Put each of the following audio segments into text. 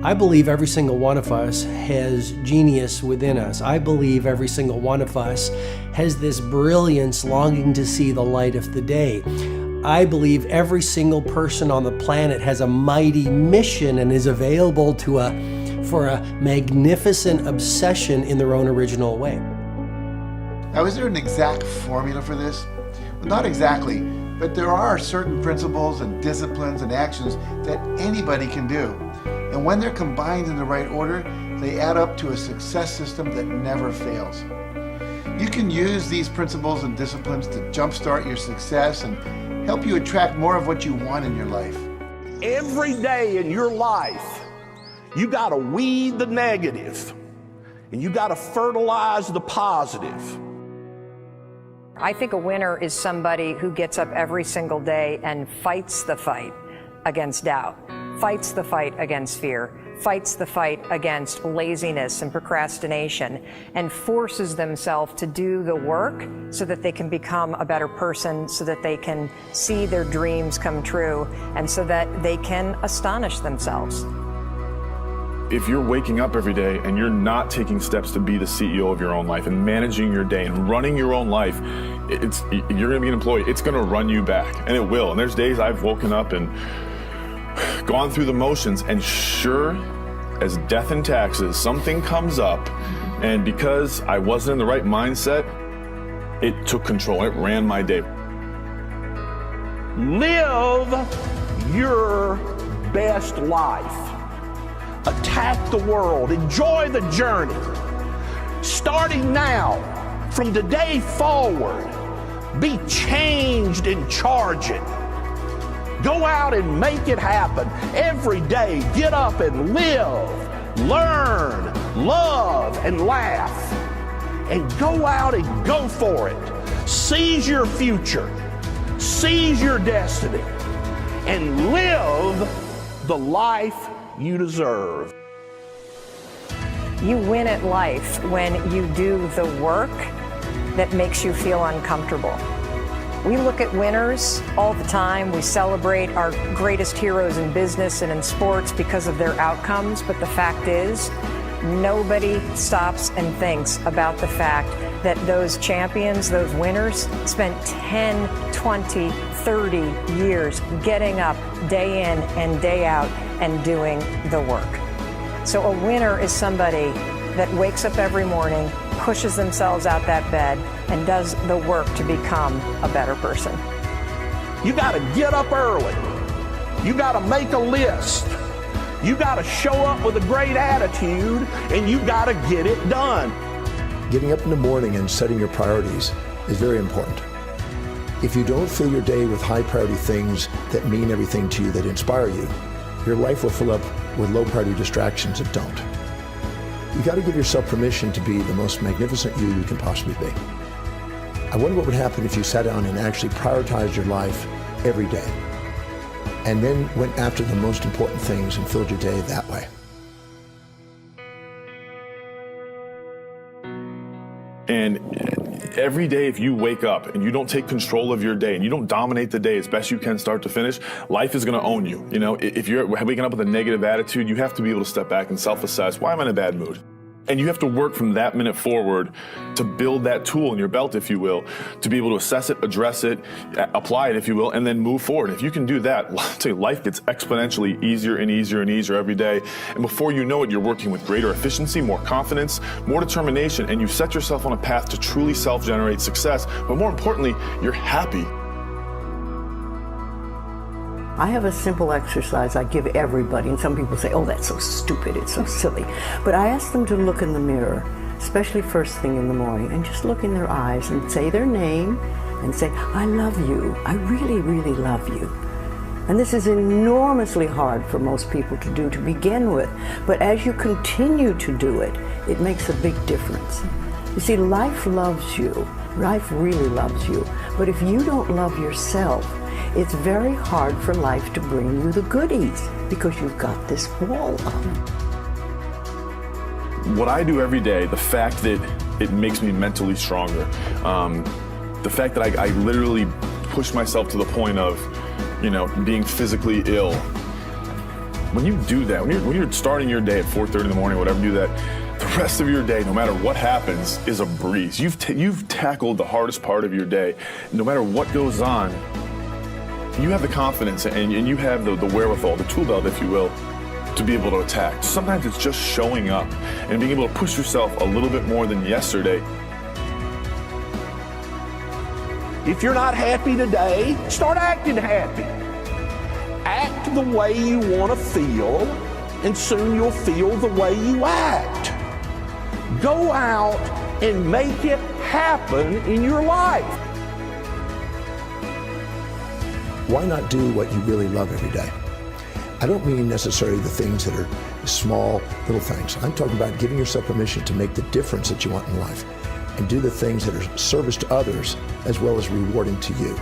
I believe every single one of us has genius within us. I believe every single one of us has this brilliance longing to see the light of the day. I believe every single person on the planet has a mighty mission and is available for a magnificent obsession in their own original way. Now, is there an exact formula for this? Well, not exactly, but there are certain principles and disciplines and actions that anybody can do. And when they're combined in the right order, they add up to a success system that never fails. You can use these principles and disciplines to jumpstart your success and help you attract more of what you want in your life. Every day in your life, you gotta weed the negative and you gotta fertilize the positive. I think a winner is somebody who gets up every single day and fights the fight against doubt, fights the fight against fear, fights the fight against laziness and procrastination, and forces themselves to do the work so that they can become a better person, so that they can see their dreams come true, and so that they can astonish themselves. If you're waking up every day and you're not taking steps to be the CEO of your own life and managing your day and running your own life, you're going to be an employee. It's going to run you back, and it will. And there's days I've woken up and gone through the motions, and sure as death and taxes, something comes up, and because I wasn't in the right mindset, it took control. It ran my day. Live your best life. Attack the world. Enjoy the journey. Starting now, from today forward, be changed and charge it. Go out and make it happen. Every day, get up and live, learn, love, and laugh. And go out and go for it. Seize your future. Seize your destiny. And live the life you deserve. You win at life when you do the work that makes you feel uncomfortable. We look at winners all the time. We celebrate our greatest heroes in business and in sports because of their outcomes, but the fact is, nobody stops and thinks about the fact that those champions, those winners, spent 10, 20, 30 years getting up day in and day out and doing the work. So a winner is somebody that wakes up every morning, pushes themselves out that bed, and does the work to become a better person. You got to get up early. You got to make a list. You got to show up with a great attitude, and you got to get it done. Getting up in the morning and setting your priorities is very important. If you don't fill your day with high priority things that mean everything to you, that inspire you, your life will fill up with low priority distractions that don't. You got to give yourself permission to be the most magnificent you can possibly be. I wonder what would happen if you sat down and actually prioritized your life every day, and then went after the most important things and filled your day that way. And every day, if you wake up and you don't take control of your day and you don't dominate the day as best you can start to finish, life is going to own you. You know, if you're waking up with a negative attitude, you have to be able to step back and self-assess, why am I in a bad mood? And you have to work from that minute forward to build that tool in your belt, if you will, to be able to assess it, address it, apply it, if you will, and then move forward. If you can do that, I'll tell you, life gets exponentially easier and easier and easier every day. And before you know it, you're working with greater efficiency, more confidence, more determination, and you've set yourself on a path to truly self-generate success. But more importantly, you're happy. I have a simple exercise I give everybody, and some people say, oh, that's so stupid, it's so silly. But I ask them to look in the mirror, especially first thing in the morning, and just look in their eyes and say their name and say, I love you, I really, really love you. And this is enormously hard for most people to do to begin with, but as you continue to do it, it makes a big difference. You see, life loves you, life really loves you, but if you don't love yourself, it's very hard for life to bring you the goodies because you've got this wall up. What I do every day, the fact that it makes me mentally stronger, the fact that I literally push myself to the point of, being physically ill, When you do that, when you're starting your day at 4:30 in the morning, whatever, do that, the rest of your day, no matter what happens, is a breeze. You've tackled the hardest part of your day. No matter what goes on, you have the confidence and you have the wherewithal, the tool belt, if you will, to be able to attack. Sometimes it's just showing up and being able to push yourself a little bit more than yesterday. If you're not happy today, start acting happy. Act the way you want to feel, and soon you'll feel the way you act. Go out and make it happen in your life. Why not do what you really love every day? I don't mean necessarily the things that are small, little things. I'm talking about giving yourself permission to make the difference that you want in life and do the things that are service to others as well as rewarding to you.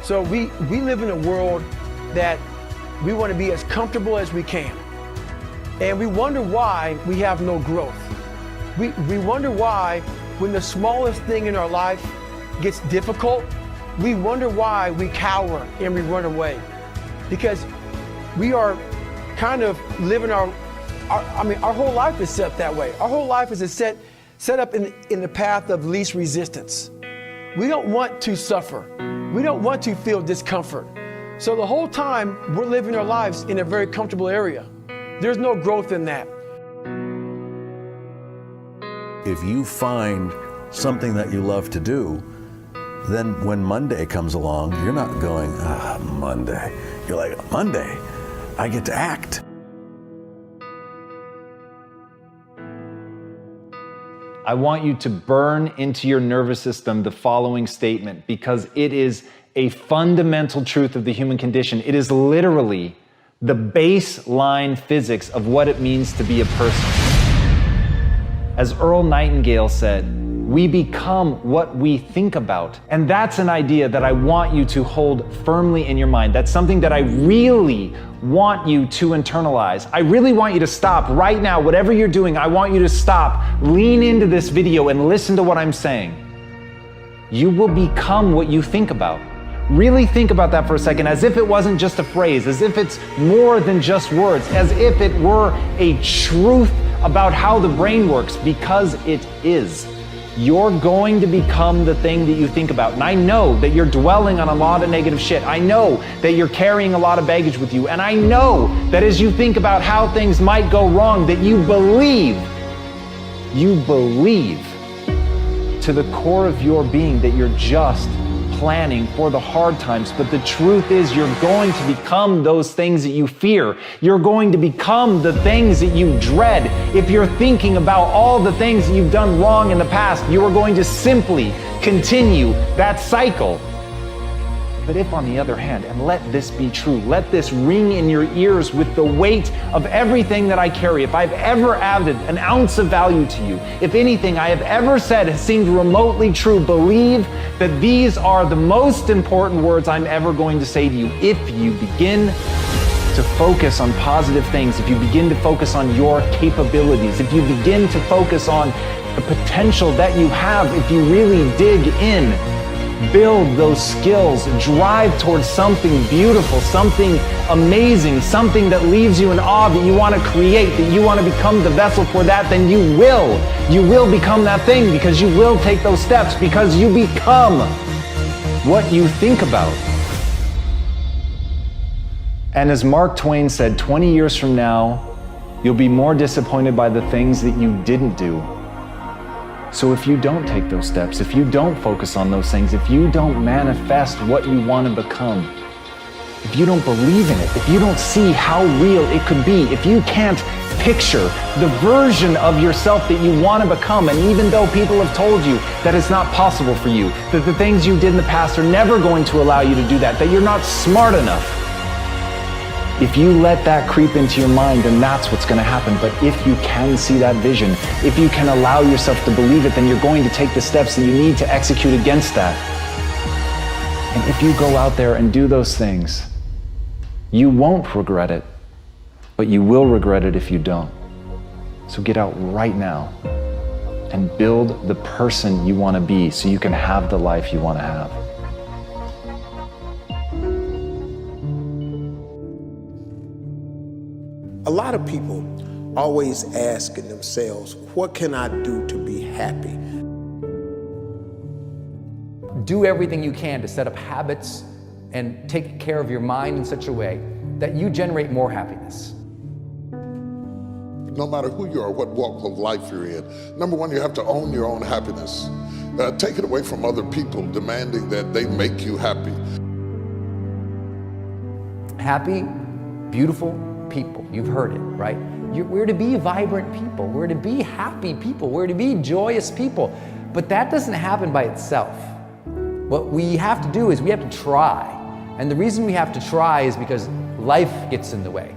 So we live in a world that we want to be as comfortable as we can. And we wonder why we have no growth. We wonder why when the smallest thing in our life gets difficult, we wonder why we cower and we run away. Because we are kind of living our whole life is set that way. Our whole life is set up in the path of least resistance. We don't want to suffer. We don't want to feel discomfort. So the whole time we're living our lives in a very comfortable area. There's no growth in that. If you find something that you love to do, then when Monday comes along, you're not going, Monday. You're like, Monday, I get to act. I want you to burn into your nervous system the following statement, because it is a fundamental truth of the human condition. It is literally the baseline physics of what it means to be a person. As Earl Nightingale said, we become what we think about. And that's an idea that I want you to hold firmly in your mind. That's something that I really want you to internalize. I really want you to stop right now. Whatever you're doing, I want you to stop, lean into this video and listen to what I'm saying. You will become what you think about. Really think about that for a second, as if it wasn't just a phrase, as if it's more than just words, as if it were a truth about how the brain works, because it is. You're going to become the thing that you think about. And I know that you're dwelling on a lot of negative shit. I know that you're carrying a lot of baggage with you. And I know that as you think about how things might go wrong, that you believe to the core of your being that you're just planning for the hard times. But the truth is, you're going to become those things that you fear. You're going to become the things that you dread. If you're thinking about all the things that you've done wrong in the past, you are going to simply continue that cycle. But if, on the other hand, and let this be true, let this ring in your ears with the weight of everything that I carry, if I've ever added an ounce of value to you, if anything I have ever said has seemed remotely true, believe that these are the most important words I'm ever going to say to you. If you begin to focus on positive things, if you begin to focus on your capabilities, if you begin to focus on the potential that you have, if you really dig in, build those skills, drive towards something beautiful, something amazing, something that leaves you in awe, that you want to create, that you want to become the vessel for that, then you will become that thing, because you will take those steps, because you become what you think about. And as Mark Twain said, 20 years from now, you'll be more disappointed by the things that you didn't do. So if you don't take those steps, if you don't focus on those things, if you don't manifest what you want to become, if you don't believe in it, if you don't see how real it could be, if you can't picture the version of yourself that you want to become, and even though people have told you that it's not possible for you, that the things you did in the past are never going to allow you to do that you're not smart enough, if you let that creep into your mind, then that's what's going to happen. But if you can see that vision, if you can allow yourself to believe it, then you're going to take the steps that you need to execute against that. And if you go out there and do those things, you won't regret it, but you will regret it if you don't. So get out right now and build the person you want to be so you can have the life you want to have. A lot of people always asking themselves, what can I do to be happy? Do everything you can to set up habits and take care of your mind in such a way that you generate more happiness. No matter who you are, what walk of life you're in, number one, you have to own your own happiness. Take it away from other people demanding that they make you happy. Happy, beautiful people. You've heard it, right? We're to be vibrant people. We're to be happy people. We're to be joyous people. But that doesn't happen by itself. What we have to do is we have to try. And the reason we have to try is because life gets in the way.